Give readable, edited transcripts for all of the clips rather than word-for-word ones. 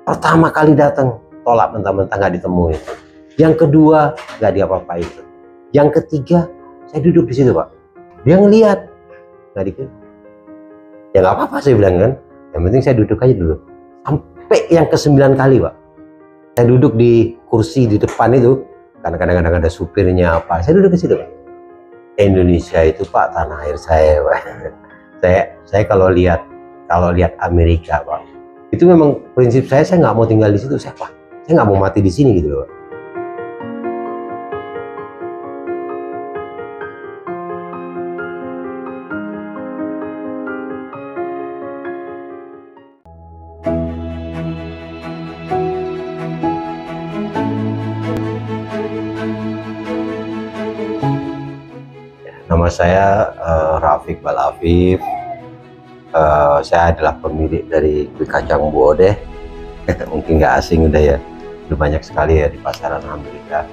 Pertama kali datang tolak mentah-mentah, nggak ditemuin. Yang kedua nggak diapa-apain. Yang ketiga saya duduk di situ Pak, dia ngelihat nggak dikit. Ya nggak apa-apa saya bilang kan, yang penting saya duduk aja dulu. Sampai yang ke-9 kali Pak, saya duduk di kursi di depan itu, karena kadang-kadang ada supirnya apa, saya duduk di situ Pak. Indonesia itu Pak tanah air saya Pak. Saya kalau lihat Amerika Pak, itu memang prinsip saya nggak mau tinggal di situ. Saya nggak mau mati di sini gitu loh. Nama saya Rafiq Balafif. Saya adalah pemilik dari kue kacang Bu Odeh. Mungkin nggak asing udah ya, udah banyak sekali ya di pasaran Amerika.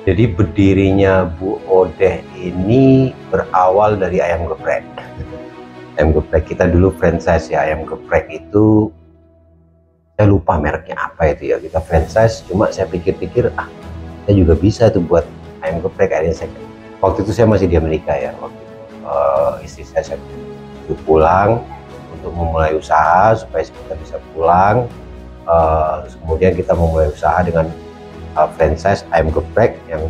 Jadi berdirinya Bu Odeh ini berawal dari ayam geprek. Ayam geprek kita dulu franchise ya, ayam geprek itu saya lupa mereknya apa itu ya, kita franchise. Cuma saya pikir-pikir saya juga bisa tuh buat ayam geprek. Akhirnya waktu itu saya masih di Amerika ya, waktu istri saya pulang untuk memulai usaha supaya kita bisa pulang. Terus kemudian kita memulai usaha dengan franchise ayam geprek yang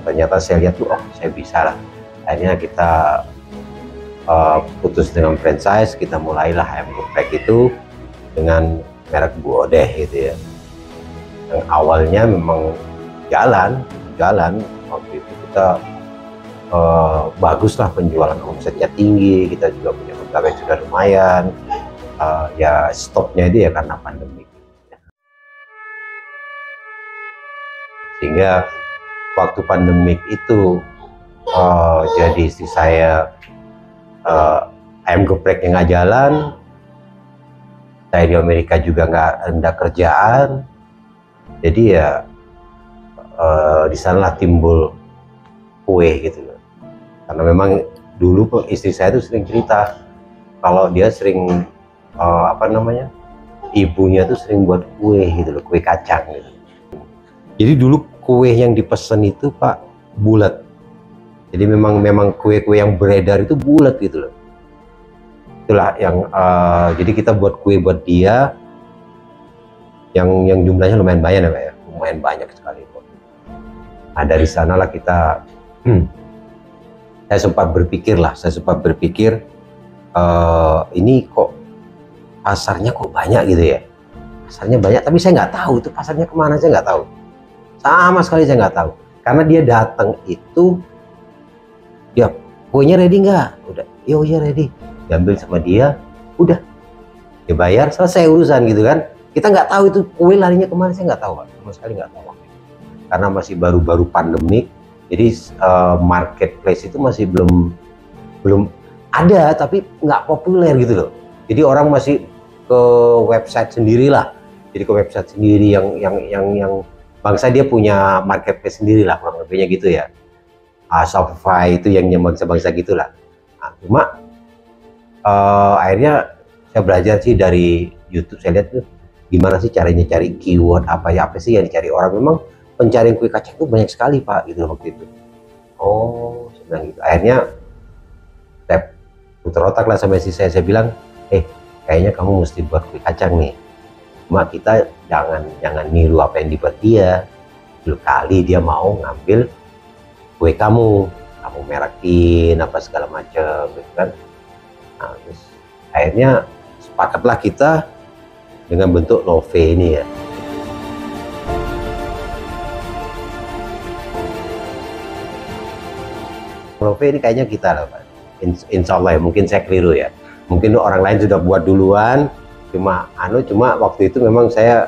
ternyata saya lihat tuh, oh saya bisa lah. Akhirnya kita putus dengan franchise, kita mulailah ayam geprek itu dengan merek Bu Odeh gitu ya. Yang awalnya memang jalan waktu itu kita baguslah penjualan, omsetnya tinggi, kita juga punya pegawai sudah lumayan. Ya stopnya itu ya karena pandemi. Sehingga waktu pandemik itu jadi istri saya ayam gepreknya nggak jalan, saya di Amerika juga nggak ada kerjaan, jadi ya di sanalah timbul kue gitu loh. Karena memang dulu istri saya tuh sering cerita kalau dia sering ibunya tuh sering buat kue gitu loh, kue kacang gitu. Jadi dulu kue yang dipesan itu Pak bulat. Jadi memang kue-kue yang beredar itu bulat gitu loh. Itulah yang jadi kita buat kue buat dia yang jumlahnya lumayan banyak ya Pak ya, lumayan banyak sekali. Nah dari sanalah kita saya sempat berpikir ini kok pasarnya kok banyak gitu ya, pasarnya banyak tapi saya nggak tahu itu pasarnya kemana, saya nggak tahu sama sekali, saya nggak tahu. Karena dia datang itu ya kuenya ready nggak, udah yo ya ready, diambil sama dia, udah dia bayar, selesai urusan gitu kan. Kita nggak tahu itu kue larinya kemana, saya nggak tahu Pak, sama sekali nggak tahu. Karena masih baru-baru pandemik, jadi marketplace itu masih belum ada, tapi nggak populer gitu loh. Jadi orang masih ke website sendirilah, jadi ke website sendiri yang bangsa dia punya marketplace sendiri lah, kurang lebihnya gitu ya. Shopify itu yang bangsa-bangsa gitulah. Nah, cuma akhirnya saya belajar sih dari YouTube, saya lihat tuh gimana sih caranya cari keyword, apa sih yang dicari orang. Memang pencarian kue kacang itu banyak sekali Pak gitu waktu itu. Oh sebenarnya gitu. Akhirnya saya putar otak lah sama istri saya bilang, kayaknya kamu mesti buat kue kacang nih. Cuma kita jangan niru apa yang dibuat dia. Dulu kali dia mau ngambil kue kamu merakin apa segala macam gitu kan. Nah, terus akhirnya sepakatlah kita dengan bentuk love ini ya. Love ini kayaknya kita lah Pak. Insya Allah ya, mungkin saya keliru ya. Mungkin orang lain sudah buat duluan, cuma waktu itu memang saya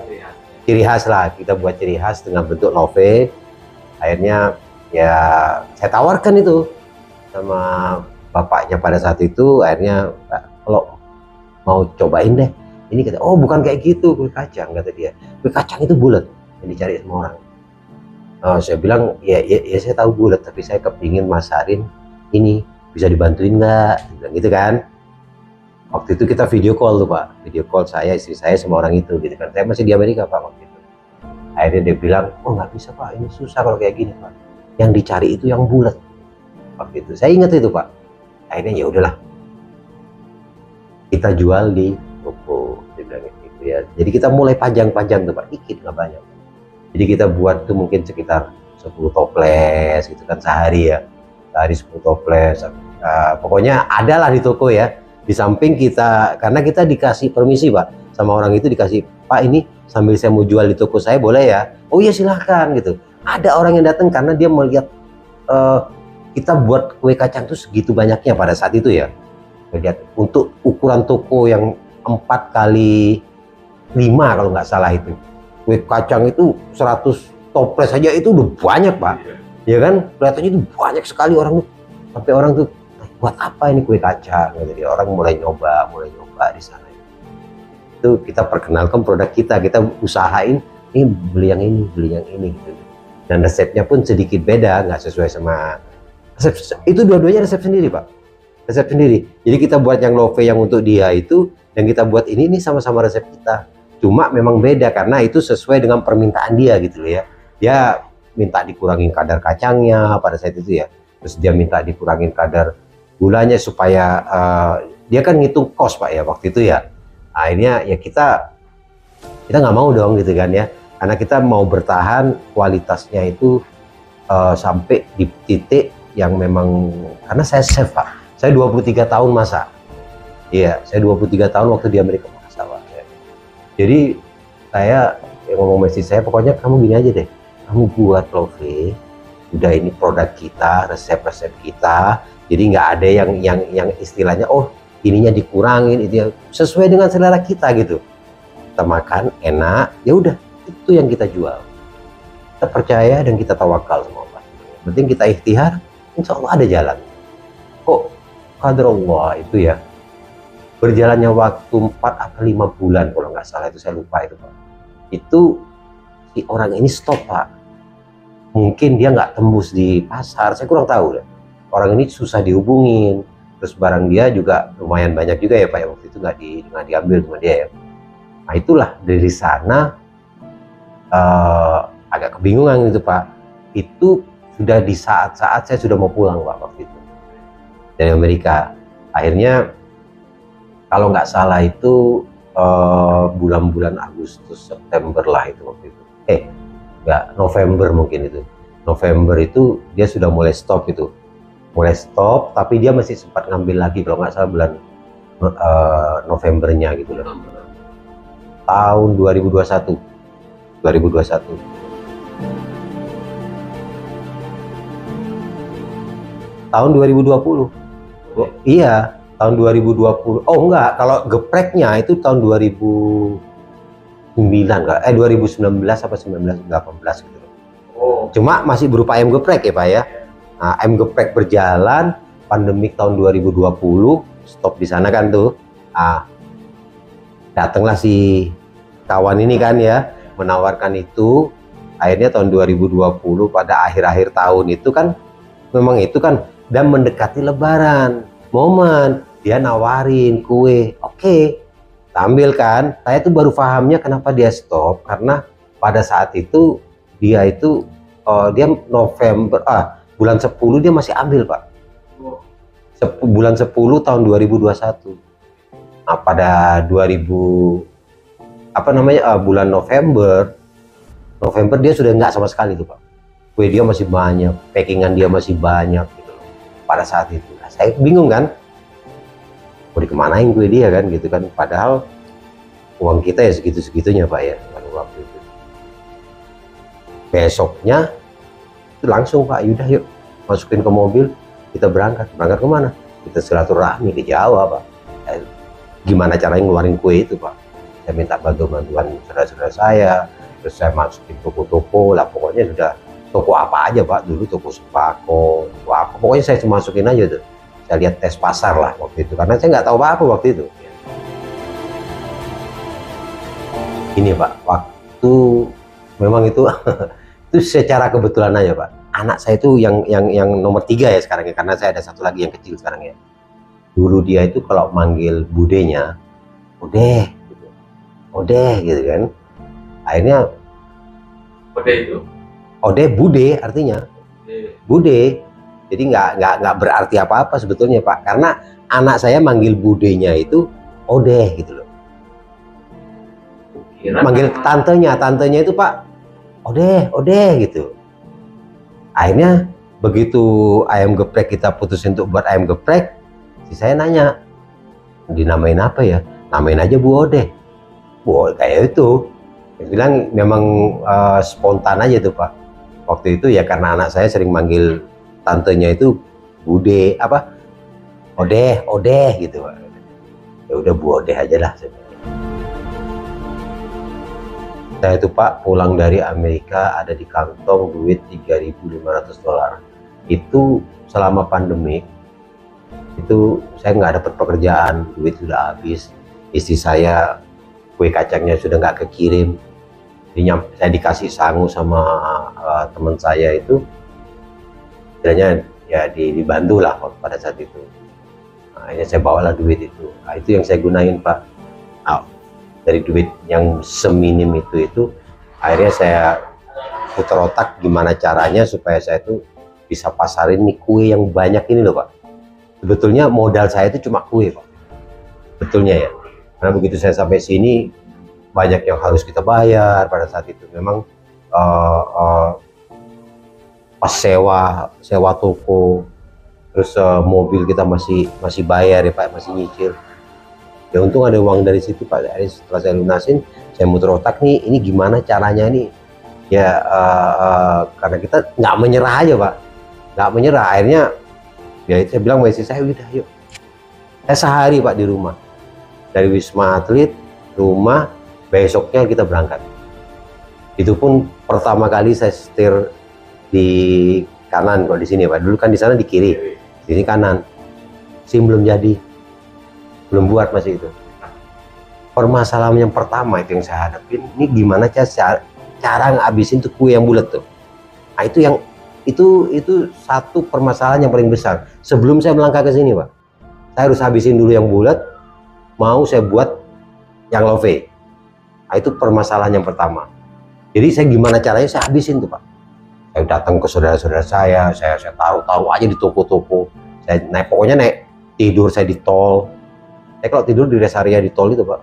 ciri khas lah, kita buat ciri khas dengan bentuk love. Akhirnya ya saya tawarkan itu sama bapaknya pada saat itu. Akhirnya kalau mau cobain deh ini, kata, oh bukan kayak gitu kue kacang, kata dia. Kue kacang itu bulat yang dicari semua orang. Saya bilang ya saya tahu bulat, tapi saya kepingin masarin ini, bisa dibantuin nggak, bilang gitu kan. Waktu itu kita video call tuh Pak, video call saya, istri saya sama orang itu gitu kan. Saya masih di Amerika Pak waktu itu. Akhirnya dia bilang, oh nggak bisa Pak, ini susah kalau kayak gini Pak. Yang dicari itu yang bulat. Waktu itu saya ingat itu Pak. Akhirnya ya udahlah, kita jual di toko, dia bilang gitu ya. Jadi kita mulai panjang-panjang tuh Pak, dikit nggak banyak. Jadi kita buat tuh mungkin sekitar 10 toples gitu kan sehari ya, sehari 10 toples. Pokoknya ada lah di toko ya. Di samping kita, karena kita dikasih permisi Pak sama orang itu, dikasih, Pak ini sambil saya mau jual di toko saya boleh ya? Oh iya silahkan gitu. Ada orang yang datang karena dia melihat kita buat kue kacang tuh segitu banyaknya pada saat itu ya. Lihat untuk ukuran toko yang 4 kali 5 kalau nggak salah itu. Kue kacang itu 100 toples saja itu udah banyak Pak. Ya kan? Kelihatannya itu banyak sekali orang tuh. Sampai orang tuh, buat apa ini kue kacang? Jadi orang mulai nyoba di sana. Itu kita perkenalkan produk kita usahain, ini beli yang ini gitu. Dan resepnya pun sedikit beda, nggak sesuai sama resep. Itu dua-duanya resep sendiri Pak, resep sendiri. Jadi kita buat yang love yang untuk dia itu, dan kita buat ini sama-sama resep kita. Cuma memang beda karena itu sesuai dengan permintaan dia gitu ya. Dia minta dikurangin kadar kacangnya pada saat itu ya. Terus dia minta dikurangin kadar gulanya supaya dia kan ngitung kos Pak ya waktu itu ya. Akhirnya ya kita nggak mau dong gitu kan ya, karena kita mau bertahan kualitasnya itu sampai di titik yang memang, karena saya chef Pak, saya 23 tahun masak. Iya, saya 23 tahun waktu di Amerika masak Pak ya. Jadi saya ngomong sama istri saya, pokoknya kamu gini aja deh, kamu buat love, udah ini produk kita, resep-resep kita. Jadi nggak ada yang istilahnya oh ininya dikurangin, itu sesuai dengan selera kita gitu. Kita makan enak, ya udah itu yang kita jual. Kita percaya dan kita tawakal sama Allah. Yang penting kita ikhtiar, insya Allah ada jalan. Kok qadar Allah itu ya, berjalannya waktu 4 atau 5 bulan kalau nggak salah, itu saya lupa itu Pak. Itu si orang ini stop Pak. Mungkin dia nggak tembus di pasar, saya kurang tahu deh. Orang ini susah dihubungin, terus barang dia juga lumayan banyak juga ya Pak ya, waktu itu nggak diambil sama dia ya. Nah itulah dari sana agak kebingungan gitu Pak. Itu sudah di saat-saat saya sudah mau pulang Pak waktu itu dari Amerika. Akhirnya kalau nggak salah itu bulan-bulan Agustus September lah itu waktu itu. Nggak, November mungkin itu. November itu dia sudah mulai stop itu. Mulai stop, tapi dia masih sempat ngambil lagi kalau nggak salah bulan Novembernya gitu loh. Tahun 2021. Tahun 2020. Oh, iya, tahun 2020. Oh enggak, kalau gepreknya itu tahun 2009 enggak? 2019 apa 1918 gitu. Oh. Cuma masih berupa ayam geprek ya Pak ya. Nah, ayam geprek berjalan, pandemik tahun 2020, stop di sana kan tuh. Datanglah si kawan ini kan ya, menawarkan itu. Akhirnya tahun 2020 pada akhir-akhir tahun itu kan, memang itu kan, dan mendekati Lebaran, momen dia nawarin kue, oke, ambil kan. Saya tuh baru pahamnya kenapa dia stop, karena pada saat itu dia itu dia November bulan 10 dia masih ambil Pak. Bulan 10 tahun 2021. Nah, pada 2000 bulan November dia sudah nggak sama sekali tuh Pak. Kue dia masih banyak, packingan dia masih banyak gitu loh. Pada saat itu. Nah, saya bingung kan. Mau dikemanain kue dia kan gitu kan. Padahal uang kita ya segitu-segitunya Pak ya waktu itu. Besoknya itu langsung Pak, yaudah yuk masukin ke mobil, kita berangkat kemana? Kita silaturahmi ke Jawa Pak. Gimana caranya ngeluarin kue itu Pak? Saya minta bantuan saudara-saudara saya, terus saya masukin toko-toko lah, pokoknya sudah toko apa aja Pak, dulu toko sembako, toko apa, pokoknya saya masukin aja tuh. Saya lihat tes pasar lah waktu itu, karena saya nggak tahu apa-apa waktu itu. Ini Pak, waktu memang itu itu secara kebetulan aja Pak. Anak saya itu yang nomor 3 ya sekarang ya, karena saya ada satu lagi yang kecil sekarang ya. Dulu dia itu kalau manggil budenya, Odeh, gitu. Odeh gitu kan. Akhirnya Ode itu? Odeh bude artinya. Bude. Jadi nggak berarti apa-apa sebetulnya Pak, karena anak saya manggil budenya itu Odeh gitu loh. Manggil tantenya itu Pak, Odeh gitu. Akhirnya begitu ayam geprek kita putusin untuk buat ayam geprek, si saya nanya, dinamain apa ya? Namain aja Bu Odeh. Bu Odeh kayak itu. Dia bilang memang spontan aja tuh Pak. Waktu itu ya karena anak saya sering manggil tantenya itu Bude apa? Odeh gitu Pak. Ya udah Bu Odeh aja lah. Saya itu Pak pulang dari Amerika ada di kantong duit $3.500. Itu selama pandemi itu saya nggak dapat pekerjaan, duit sudah habis. Istri saya kue kacangnya sudah nggak kekirim. Saya dikasih sangu sama teman saya itu, istilahnya ya dibantu lah pada saat itu. Nah, akhirnya saya bawalah duit itu. Nah, itu yang saya gunain Pak. Nah, dari duit yang seminim itu akhirnya saya putar otak gimana caranya supaya saya itu bisa pasarin nih kue yang banyak ini loh Pak. Sebetulnya modal saya itu cuma kue Pak, betulnya ya, karena begitu saya sampai sini banyak yang harus kita bayar pada saat itu. Memang pas sewa toko, terus mobil kita masih bayar ya Pak, masih nyicil. Ya untung ada uang dari situ Pak. Setelah saya lunasin, saya muter otak nih, ini gimana caranya nih ya, karena kita nggak menyerah aja Pak, nggak menyerah. Akhirnya ya saya bilang sama istri saya, udah yuk. Saya sehari Pak di rumah, dari Wisma Atlet rumah, besoknya kita berangkat. Itu pun pertama kali saya setir di kanan, kalau di sini Pak. Dulu kan di sana di kiri, di sini kanan. SIM belum jadi, belum buat masih itu. Permasalahan yang pertama itu yang saya hadapin, ini gimana cara ngabisin tuh kue yang bulat tuh. Nah itu satu permasalahan yang paling besar. Sebelum saya melangkah ke sini Pak, saya harus habisin dulu yang bulat, mau saya buat yang love. Nah itu permasalahan yang pertama. Jadi saya gimana caranya saya habisin tuh Pak. Saya datang ke saudara-saudara saya taruh aja di toko-toko. Saya pokoknya tidur saya di tol. Saya kalau tidur di rest area di tol itu Pak,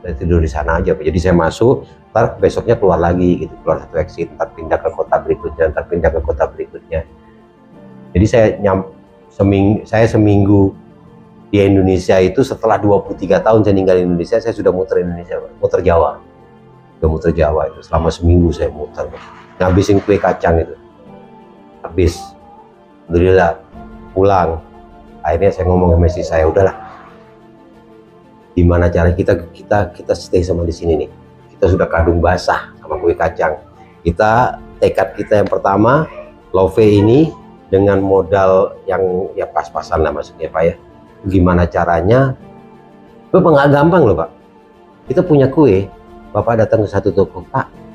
saya tidur di sana aja Pak. Jadi saya masuk, ntar besoknya keluar lagi gitu, keluar satu exit, ntar pindah ke kota berikutnya, ntar pindah ke kota berikutnya. Jadi saya seminggu di Indonesia itu, setelah 23 tahun saya tinggal di Indonesia, saya sudah muter Indonesia Pak, muter Jawa. Sudah muter Jawa itu, selama seminggu saya muter Pak. Ngabisin kue kacang itu. Habis. Alhamdulillah, pulang. Akhirnya saya ngomong sama istri saya, udahlah, gimana cara kita stay sama di sini nih. Kita sudah kadung basah sama kue kacang. Tekad kita yang pertama, love ini dengan modal yang ya pas-pasan lah maksudnya Pak ya. Gimana caranya? Bapak nggak gampang loh Pak. Kita punya kue, Bapak datang ke satu toko, Pak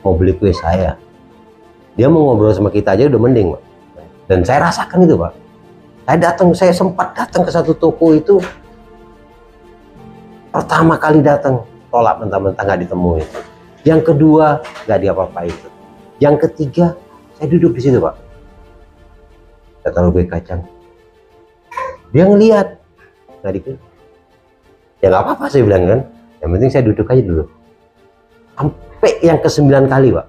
mau beli kue saya. Dia mau ngobrol sama kita aja udah mending Pak. Dan saya rasakan itu Pak. Saya sempat datang ke satu toko itu. Pertama kali datang, tolak mentah-mentah, nggak ditemuin. Yang kedua, nggak diapa-apain. Yang ketiga, saya duduk di situ Pak. Saya taruh kue kacang. Dia ngelihat, nggak dikit. Ya nggak apa-apa saya bilang kan. Yang penting saya duduk aja dulu. Sampai yang ke-9 kali Pak.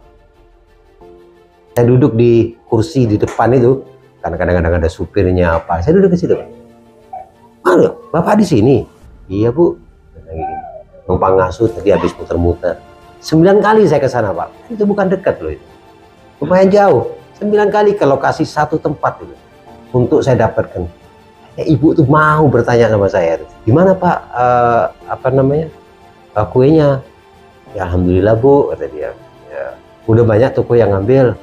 Saya duduk di kursi di depan itu, karena kadang-kadang ada supirnya apa. Saya duduk di situ Pak. Mana, Bapak di sini? Iya Bu. Numpang ngasuh tadi habis muter-muter. 9 kali saya ke sana Pak. Itu bukan dekat loh itu. Lumayan jauh. 9 kali ke lokasi satu tempat itu. Untuk saya dapatkan. Ibu tuh mau bertanya sama saya. Gimana Pak? Kuenya? Ya Alhamdulillah Bu, kata dia. Ya, udah banyak toko yang ngambil.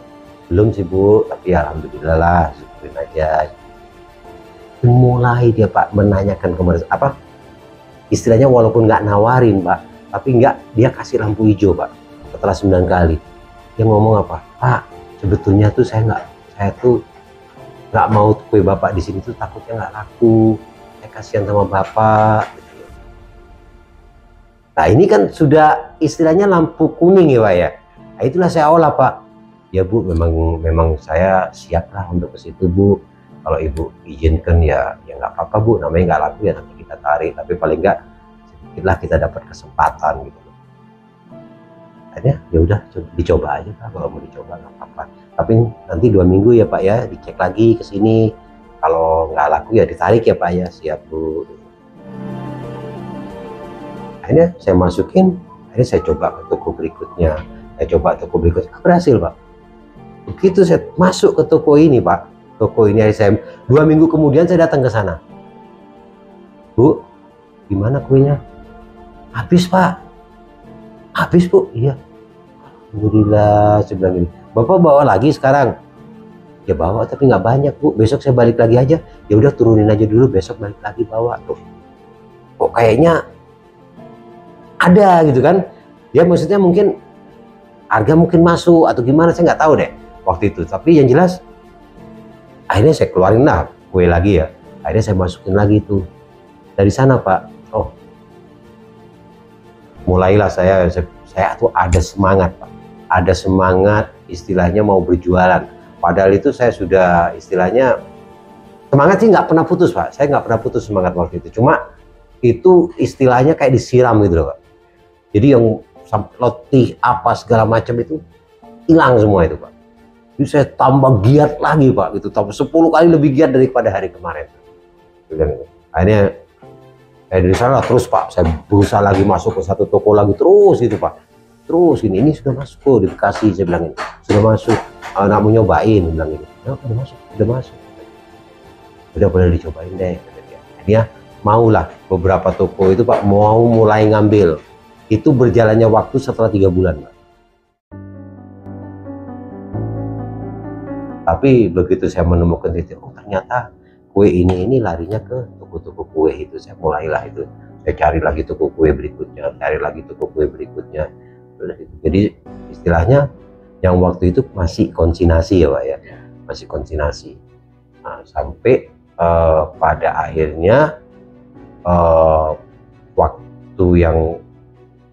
Belum sih Bu, tapi ya Alhamdulillah lah. Syukurin aja. Mulai dia Pak menanyakan kemarin istilahnya walaupun nggak nawarin Pak, tapi dia kasih lampu hijau Pak. Setelah 9 kali dia ngomong apa, Pak sebetulnya tuh saya tuh nggak mau kue Bapak di sini tuh takutnya nggak laku, saya kasihan sama bapak gitu. Nah ini kan sudah istilahnya lampu kuning ya Pak ya. Nah, itulah saya olah Pak. Ya Bu, memang saya siap lah untuk ke situ Bu. Kalau Ibu izinkan ya nggak apa-apa Bu. Namanya nggak laku ya nanti kita tarik. Tapi paling nggak sedikitlah kita dapat kesempatan gitu. Akhirnya ya udah dicoba aja Pak. Kalau mau dicoba nggak apa-apa. Tapi nanti 2 minggu ya Pak ya, dicek lagi ke sini. Kalau nggak laku ya ditarik ya Pak ya. Siap Bu. Akhirnya saya masukin. Akhirnya saya coba ke toko berikutnya. Berhasil Pak. Begitu saya masuk ke toko ini Pak, toko ini saya 2 minggu kemudian saya datang ke sana. Bu, gimana kuenya? Habis Pak. Habis Bu. Iya. Alhamdulillah, saya bilang gini. Bapak bawa lagi sekarang? Ya bawa tapi nggak banyak Bu. Besok saya balik lagi aja. Ya udah turunin aja dulu, besok balik lagi bawa tuh. Kok kayaknya ada gitu kan? Ya maksudnya mungkin harga mungkin masuk atau gimana, saya nggak tahu deh waktu itu. Tapi yang jelas akhirnya saya keluarin lah kue lagi ya. Akhirnya saya masukin lagi tuh. Dari sana Pak, oh mulailah saya tuh ada semangat Pak. Ada semangat istilahnya mau berjualan. Padahal itu saya sudah istilahnya semangat sih nggak pernah putus Pak. Saya nggak pernah putus semangat waktu itu. Cuma itu istilahnya kayak disiram gitu loh Pak. Jadi yang letih apa segala macam itu hilang semua itu Pak. Jadi saya tambah giat lagi Pak, gitu, tambah 10 kali lebih giat daripada hari kemarin. Akhirnya saya dari sana terus Pak, saya berusaha lagi masuk ke satu toko lagi terus gitu Pak. Terus ini sudah masuk di Bekasi, saya bilang ini sudah masuk. Anak mau nyobain, bilang ini. Ya, udah masuk. Udah boleh dicobain deh. Akhirnya maulah beberapa toko itu Pak mau mulai ngambil. Itu berjalannya waktu setelah 3 bulan Pak. Tapi begitu saya menemukan titik, oh ternyata kue ini larinya ke toko-toko kue itu. Saya mulailah itu, saya cari lagi toko kue berikutnya, Jadi istilahnya yang waktu itu masih konsinyasi ya Pak ya, masih konsinyasi. Nah, sampai pada akhirnya waktu yang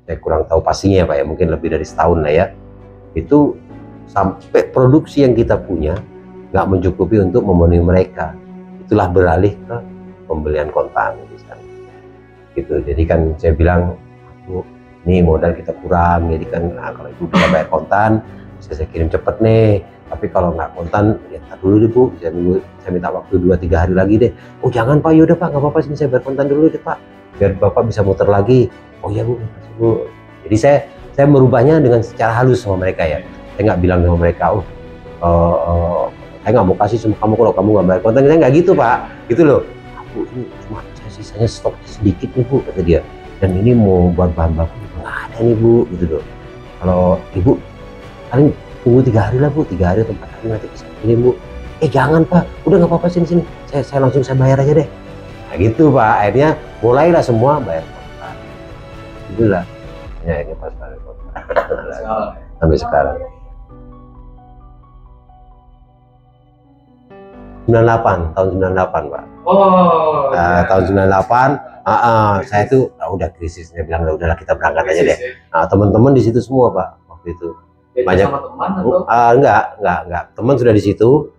saya kurang tahu pastinya ya Pak ya, mungkin lebih dari setahun lah ya, itu sampai produksi yang kita punya nggak mencukupi untuk memenuhi mereka. Itulah beralih ke pembelian kontan di sana gitu. Jadi kan saya bilang, Bu, ini modal kita kurang, jadi kan kalau Ibu bisa bayar kontan saya kirim cepet nih, tapi kalau nggak kontan ya tar dulu deh Bu, saya minta waktu 2-3 hari lagi deh. Oh jangan Pak, yaudah Pak, nggak apa-apa, sini saya bayar kontan dulu deh Pak, biar Bapak bisa muter lagi. Oh ya Bu, Bu. Jadi saya merubahnya dengan secara halus sama mereka ya. Saya nggak bilang sama mereka, saya nggak mau kasih sama kamu kalau kamu nggak bayar kontan. Saya nggak gitu Pak, gitu loh. Bu, ini cuma saya sisanya stok sedikit nih Bu, kata dia. Dan ini mau buat bahan baku nggak ada nih Bu, gitu loh. Kalau Ibu paling tunggu 3 hari lah Bu, 3 hari atau 4 hari nanti bisa kirim Bu. Jangan Pak, udah nggak apa-apa, sini saya langsung saya bayar aja deh. Nah gitu Pak, akhirnya mulailah semua bayar kontan. Itulah ya ini pas bayar kontan sampai sekarang. 98, tahun 98 Pak. Oh. Tahun 98, saya tuh udah krisis, saya bilang udahlah kita berangkat aja deh. Nah, teman-teman di situ semua Pak waktu itu. Banyak sama teman atau? Enggak. Teman sudah di situ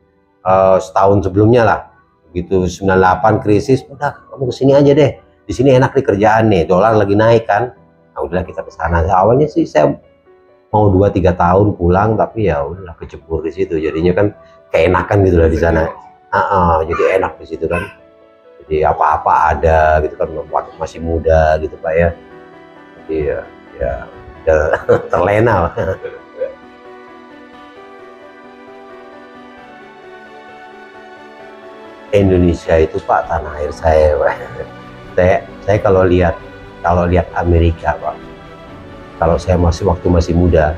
setahun sebelumnya lah. Begitu 98 krisis, udah kamu kesini aja deh. Di sini enak nih kerjaan nih, dolar lagi naik kan. Nah, udahlah kita ke sana. Awalnya sih saya mau 2-3 tahun pulang, tapi ya udahlah kecebur di situ. Jadinya kan keenakan gitu lah di sana. Jadi enak di situ kan. Jadi apa-apa ada gitu kan, waktu masih muda gitu Pak ya. Jadi ya udah terlena lah. Indonesia itu Pak tanah air saya Pak. Saya kalau lihat Amerika Pak, kalau saya waktu masih muda,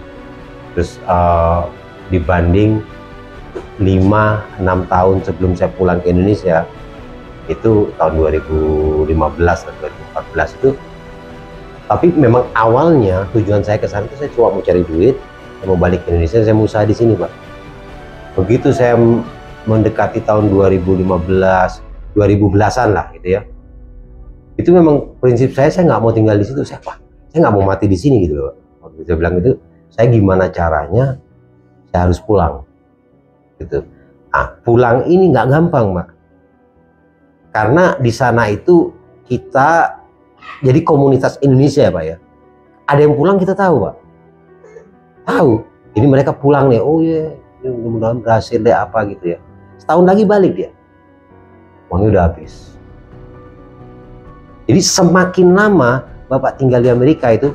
terus dibanding 5-6 tahun sebelum saya pulang ke Indonesia, itu tahun 2015 atau 2014 itu, tapi memang awalnya tujuan saya ke sana itu saya cuma mau cari duit, saya mau balik ke Indonesia, saya mau usaha di sini Pak. Begitu saya mendekati tahun 2015, 2010-an lah gitu ya, Itu memang prinsip saya nggak mau tinggal di situ. Saya nggak mau mati di sini gitu loh. Waktu saya bilang itu, saya gimana caranya saya harus pulang gitu. Nah, pulang ini nggak gampang, Mbak, karena di sana itu kita jadi komunitas Indonesia ya, Pak ya. Ada yang pulang kita tahu, Pak, tahu. Jadi mereka pulang nih, oh ya, mudah-mudahan berhasil deh apa gitu ya. Setahun lagi balik dia, uangnya udah habis. Jadi semakin lama Bapak tinggal di Amerika itu,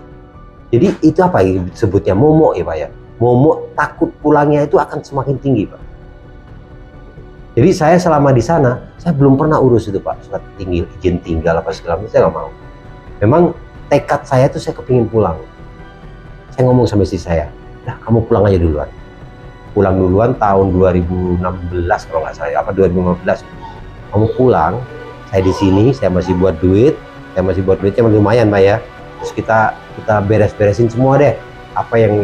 jadi itu apa ya sebutnya, momok ya Pak ya. Momok takut pulangnya itu akan semakin tinggi, Pak. Jadi saya selama di sana, saya belum pernah urus itu, Pak, surat tinggal, izin tinggal apa segala macam, saya nggak mau. Memang tekad saya tuh saya kepingin pulang. Saya ngomong sama istri saya, dah kamu pulang aja duluan. Pulang duluan tahun 2016 kalau nggak salah, apa 2015. Kamu pulang, saya di sini, saya masih buat duit, yang lumayan, Pak ya. Terus kita beres-beresin semua deh, apa yang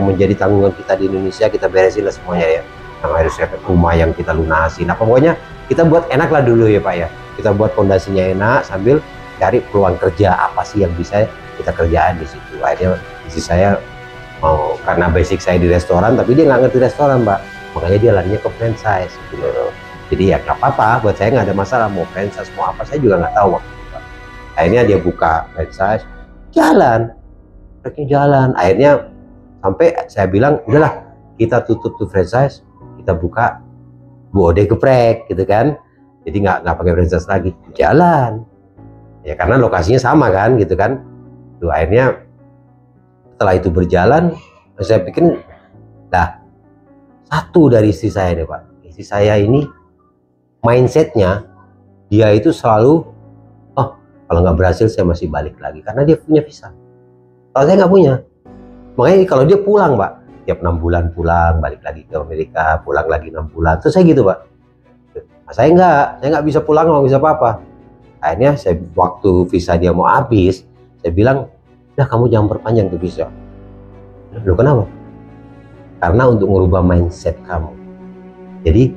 menjadi tanggungan kita di Indonesia, kita beresin lah semuanya ya. Yang harus rumah yang kita lunasi. Nah pokoknya kita buat enak lah dulu ya Pak ya. Kita buat fondasinya enak sambil cari peluang kerja apa sih yang bisa kita kerjaan di situ. Akhirnya istri saya mau, karena basic saya di restoran, tapi dia nggak ngerti restoran, Pak. Makanya dia larinya ke franchise gitu loh. Jadi ya nggak apa-apa, buat saya nggak ada masalah mau franchise mau apa, saya juga nggak tahu waktu itu, Pak. Akhirnya dia buka franchise, jalan. Akhirnya sampai saya bilang udahlah kita tutup tuh franchise, kita buka Bu Ode Geprek gitu kan. Jadi nggak pakai franchise lagi, jalan. Ya karena lokasinya sama kan gitu kan. Tuh akhirnya setelah itu berjalan, saya pikir nah satu dari istri saya deh Pak. Istri saya ini mindsetnya dia itu selalu, oh kalau nggak berhasil saya masih balik lagi karena dia punya visa. Kalau saya nggak punya, makanya kalau dia pulang Pak, tiap 6 bulan pulang, balik lagi ke Amerika, pulang lagi 6 bulan, terus saya gitu Pak. Nah, saya nggak bisa pulang, nggak bisa apa-apa. Akhirnya saya waktu visa dia mau habis, saya bilang, udah kamu jangan perpanjang tuh visa. Loh kenapa? Karena untuk merubah mindset kamu. Jadi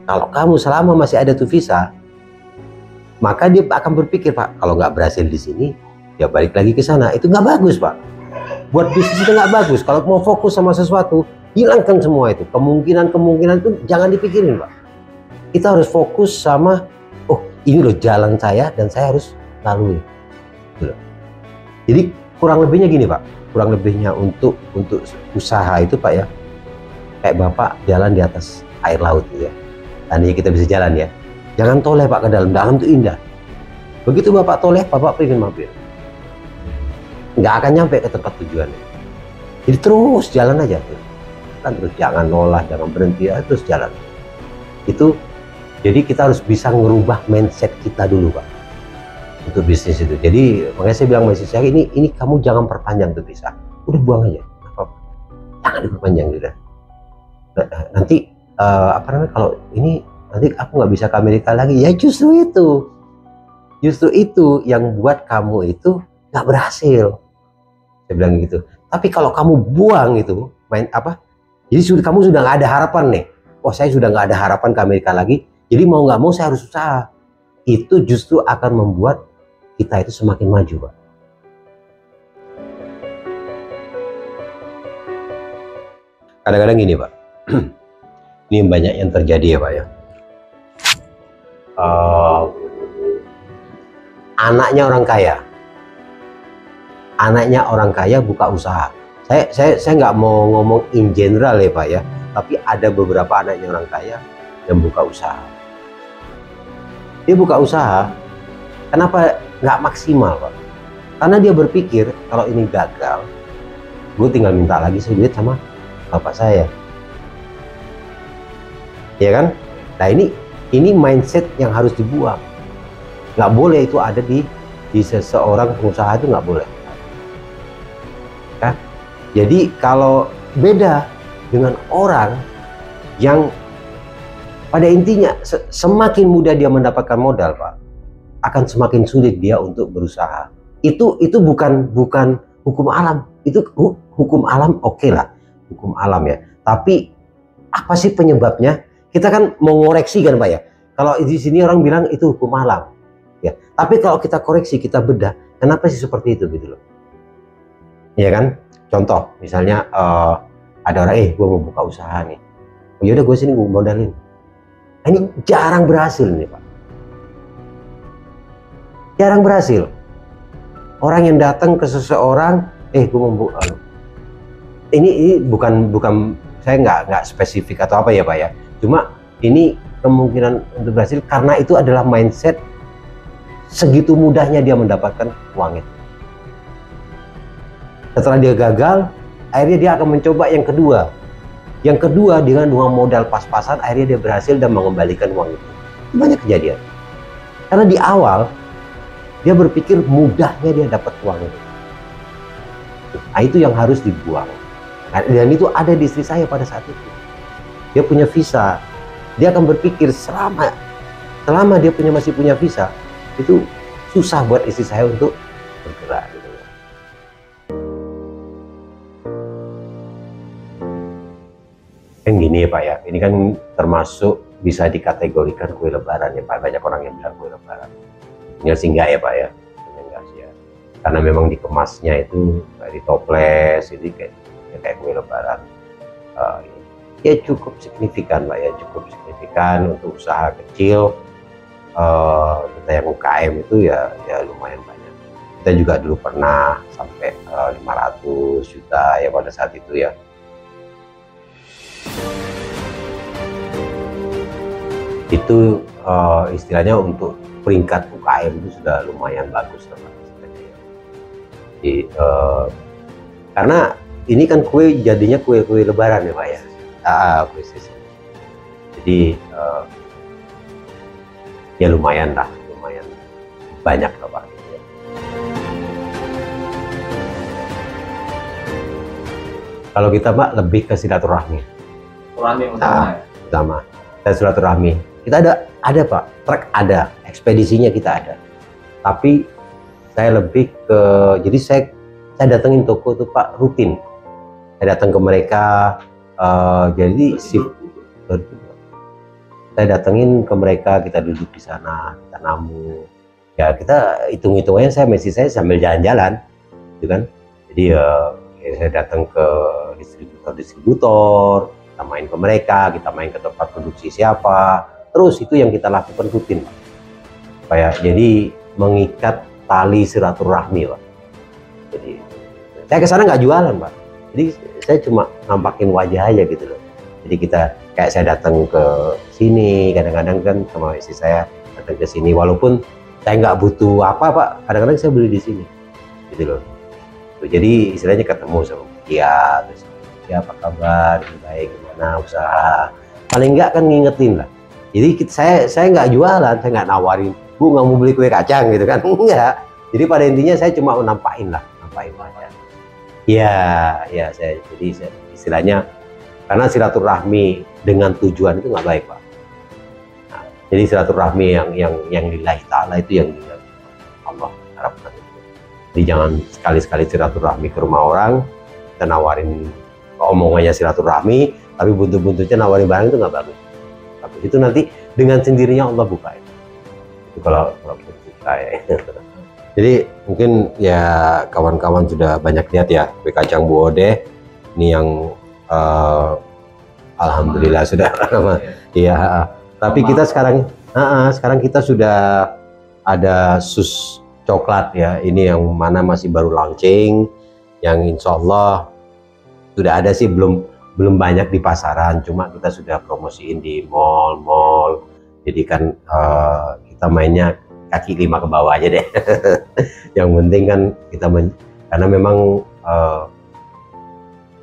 kalau kamu selama masih ada tuh visa, maka dia akan berpikir Pak, kalau nggak berhasil di sini, ya balik lagi ke sana. Itu nggak bagus Pak. Buat bisnis itu nggak bagus. Kalau mau fokus sama sesuatu, hilangkan semua itu. Kemungkinan itu jangan dipikirin Pak. Kita harus fokus sama, oh ini loh jalan saya dan saya harus lalui. Gitu. Jadi kurang lebihnya gini Pak. Kurang lebihnya untuk usaha itu Pak ya, kayak Bapak jalan di atas air laut gitu ya. Tadinya kita bisa jalan ya. Jangan toleh Pak ke dalam itu indah. Begitu Bapak toleh, Bapak pengen mampir. Nggak akan nyampe ke tempat tujuannya. Jadi terus jalan aja tuh. Kan terus jangan nolak, jangan berhenti, ya, terus jalan. Itu jadi kita harus bisa ngerubah mindset kita dulu Pak. Untuk bisnis itu. Jadi makanya saya bilang sama istri saya, ini kamu jangan perpanjang tuh visa. Udah buang aja. Apa-apa. Jangan diperpanjang udah. Nanti apa namanya kalau ini nanti aku nggak bisa ke Amerika lagi ya, justru itu yang buat kamu itu nggak berhasil, saya bilang gitu. Tapi kalau kamu buang itu jadi kamu sudah nggak ada harapan nih, oh saya sudah nggak ada harapan ke Amerika lagi, jadi mau nggak mau saya harus usaha. Itu justru akan membuat kita itu semakin maju Pak. Kadang-kadang gini Pak, ini banyak yang terjadi ya Pak ya. Anaknya orang kaya buka usaha. Saya nggak mau ngomong in general ya Pak ya, tapi ada beberapa anaknya orang kaya yang buka usaha. Dia buka usaha, kenapa nggak maksimal Pak? Karena dia berpikir kalau ini gagal, gue tinggal minta lagi duit sama bapak saya. Ya kan? Nah ini mindset yang harus dibuang. Nggak boleh itu ada di seseorang pengusaha, itu nggak boleh. Kan? Jadi kalau beda dengan orang yang pada intinya semakin mudah dia mendapatkan modal Pak, akan semakin sulit dia untuk berusaha. Itu bukan hukum alam. Itu hukum alam, oke lah, hukum alam ya. Tapi apa sih penyebabnya? Kita kan mau ngoreksi kan Pak ya. Kalau di sini orang bilang itu hukum alam. ya. Tapi kalau kita koreksi, kita bedah, kenapa sih seperti itu gitu loh? Iya kan? Contoh, misalnya ada orang, gue mau buka usaha nih. Oh, yaudah gue sini gue modalin. Nah, ini jarang berhasil nih Pak. Jarang berhasil. Orang yang datang ke seseorang, gue mau buka. Ini bukan saya nggak spesifik atau apa ya Pak ya. Cuma ini kemungkinan untuk berhasil karena itu adalah mindset segitu mudahnya dia mendapatkan uang itu. Setelah dia gagal, akhirnya dia akan mencoba yang kedua. Yang kedua dengan uang modal pas-pasan, akhirnya dia berhasil dan mengembalikan uang itu. Itu banyak kejadian. Karena di awal dia berpikir mudahnya dia dapat uang itu. Nah, itu yang harus dibuang. Dan itu ada di istri saya pada saat itu. Dia punya visa. Dia akan berpikir selama dia masih punya visa, itu susah buat istri saya untuk bergerak. Gitu. Kan gini ya Pak ya, ini kan termasuk bisa dikategorikan kue lebaran ya Pak. Banyak orang yang bilang kue lebaran. Ini sih enggak ya Pak ya, ini enggak sih ya. Karena memang dikemasnya itu dari toples, jadi kayak kue lebaran. Ya cukup signifikan Pak ya, cukup signifikan untuk usaha kecil. Kita yang UKM itu ya lumayan banyak. Kita juga dulu pernah sampai 500 juta ya pada saat itu ya. Itu istilahnya untuk peringkat UKM itu sudah lumayan bagus teman. Jadi, karena ini kan kue jadinya kue lebaran ya Pak ya. Kue sisir. Jadi ya lumayan banyak lah Pak. Kalau kita Pak lebih ke silaturahmi. Utama. Dan silaturahmi. Kita ada Pak, truk ada, ekspedisinya kita ada. Tapi saya lebih ke, jadi saya datengin toko itu Pak rutin. Saya datang ke mereka. Jadi saya datengin ke mereka, kita duduk di sana, kita namu. Ya kita hitung-hitungannya saya sambil jalan-jalan, gitu kan. Jadi saya datang ke distributor, kita main ke mereka, kita main ke tempat produksi siapa. Terus itu yang kita lakukan rutin, Pak. Jadi mengikat tali silaturahmi, Pak. Jadi saya ke sana nggak jualan, Pak. Jadi saya cuma nampakin wajah aja gitu loh. Jadi kayak saya datang ke sini, kadang-kadang kan sama istri saya datang ke sini, walaupun saya nggak butuh apa Pak, kadang-kadang saya beli di sini, gitu loh. Jadi istilahnya ketemu sama dia, terus ya apa kabar, baik, gimana usaha, paling nggak kan ngingetin lah. Jadi saya nggak jualan, saya nggak nawarin, Bu nggak mau beli kue kacang gitu kan, enggak. Jadi pada intinya saya cuma nampakin wajah. Ya jadi istilahnya karena silaturahmi dengan tujuan itu nggak baik Pak. Nah, jadi silaturahmi yang lillahi ta'ala itu yang Allah harapkan. Jadi jangan sekali-sekali silaturahmi ke rumah orang, kita nawarin omongannya silaturahmi, tapi buntut-buntutnya nawarin barang itu nggak bagus. Tapi itu nanti dengan sendirinya Allah buka itu. Itu kalau kita buka ya. Jadi mungkin ya kawan-kawan sudah banyak lihat ya kue kacang Bu Ode ini yang alhamdulillah sudah lama. Iya. Tapi kita sekarang kita sudah ada sus coklat ya. Ini yang mana masih baru launching, yang insya Allah sudah ada sih, belum banyak di pasaran, cuma kita sudah promosiin di mall. Jadi kan kita mainnya kaki 5 ke bawah aja deh. Yang penting kan kita karena memang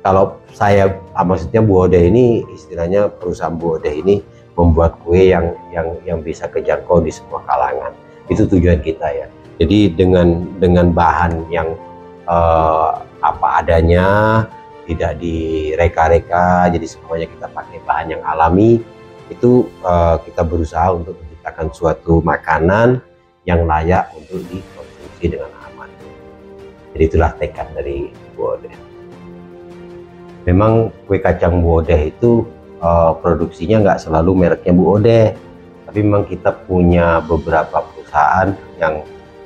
kalau saya maksudnya Bu Ode ini istilahnya perusahaan Bu Ode ini membuat kue yang bisa kejangkau di semua kalangan. Itu tujuan kita ya. Jadi dengan bahan yang apa adanya, tidak direka-reka, jadi semuanya kita pakai bahan yang alami. Itu kita berusaha untuk menciptakan suatu makanan yang layak untuk dikonsumsi dengan aman. Jadi itulah tekad dari Bu Ode. Memang kue kacang Bu Ode itu produksinya nggak selalu mereknya Bu Ode, tapi memang kita punya beberapa perusahaan perusahaan yang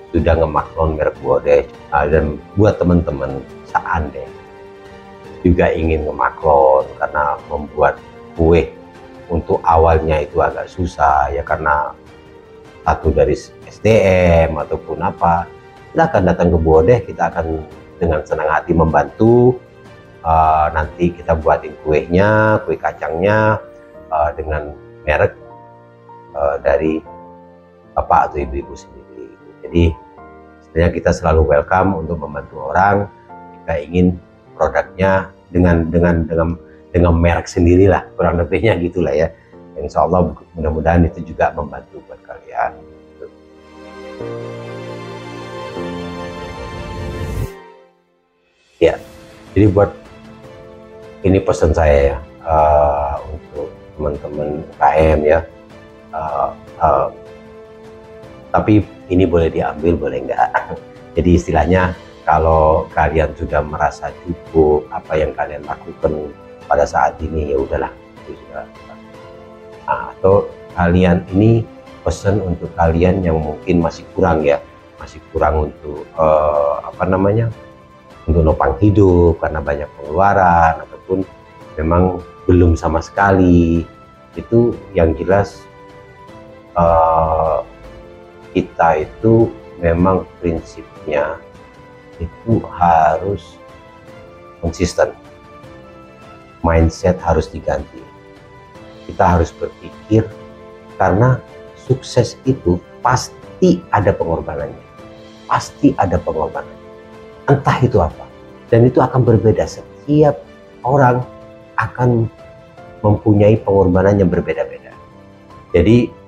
sudah ngemaklon merek Bodeh. Dan buat teman-teman seandainya juga ingin ngemaklon karena membuat kue untuk awalnya itu agak susah ya, karena satu dari SDM ataupun apa, silahkan datang ke Bodeh, kita akan dengan senang hati membantu. Nanti kita buatin kuenya, kue kacangnya dengan merek dari bapak atau ibu-ibu sendiri. Jadi sebenarnya kita selalu welcome untuk membantu orang jika ingin produknya dengan merek sendirilah, kurang lebihnya gitulah ya. Insya Allah mudah-mudahan itu juga membantu buat kalian. Ya, jadi buat ini pesan saya ya, untuk teman-teman UKM ya. Tapi ini boleh diambil, boleh enggak. Jadi istilahnya kalau kalian sudah merasa cukup apa yang kalian lakukan pada saat ini, ya udahlah, itu sudah. Atau kalian ini pesan untuk kalian yang mungkin masih kurang ya, masih kurang untuk untuk nopang hidup karena banyak pengeluaran, ataupun memang belum sama sekali. Itu yang jelas kita itu memang prinsipnya itu harus konsisten, mindset harus diganti. Kita harus berpikir, karena sukses itu pasti ada pengorbanannya, pasti ada pengorbanan, entah itu apa, dan itu akan berbeda. Setiap orang akan mempunyai pengorbanan yang berbeda-beda. Jadi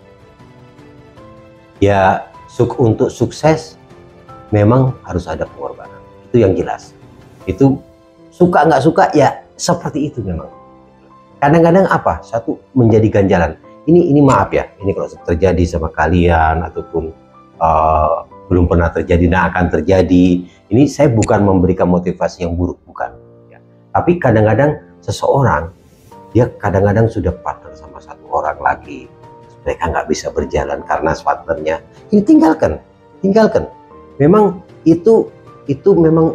ya untuk sukses memang harus ada pengorbanan, itu yang jelas. Itu suka nggak suka ya seperti itu memang. Kadang-kadang apa, satu menjadi ganjalan. Ini maaf ya, ini kalau terjadi sama kalian ataupun belum pernah terjadi, nah akan terjadi. Ini saya bukan memberikan motivasi yang buruk, bukan ya. Tapi kadang-kadang seseorang dia kadang-kadang sudah partner sama satu orang lagi, mereka nggak bisa berjalan karena partnernya ini, tinggalkan. Memang itu memang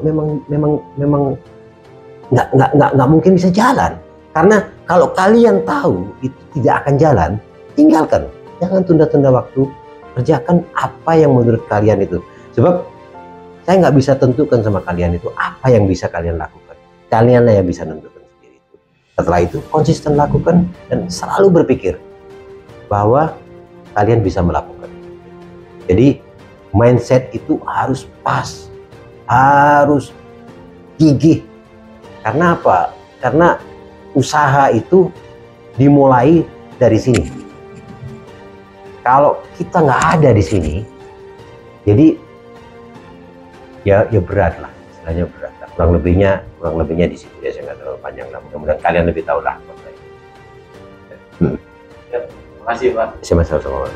nggak mungkin bisa jalan, karena kalau kalian tahu itu tidak akan jalan, tinggalkan. Jangan tunda-tunda waktu, kerjakan apa yang menurut kalian itu. Sebab saya nggak bisa tentukan sama kalian itu apa yang bisa kalian lakukan, kalianlah yang bisa tentukan sendiri itu. Setelah itu konsisten lakukan dan selalu berpikir bahwa kalian bisa melakukan. Jadi mindset itu harus pas, harus gigih. Karena apa? Karena usaha itu dimulai dari sini. Kalau kita nggak ada di sini, jadi ya berat lah, istilahnya berat lah. Kurang lebihnya di situ ya, saya nggak terlalu panjang lah. Mudah-mudahan kalian lebih tahu lah. Ya, terima kasih Pak. Sama-sama.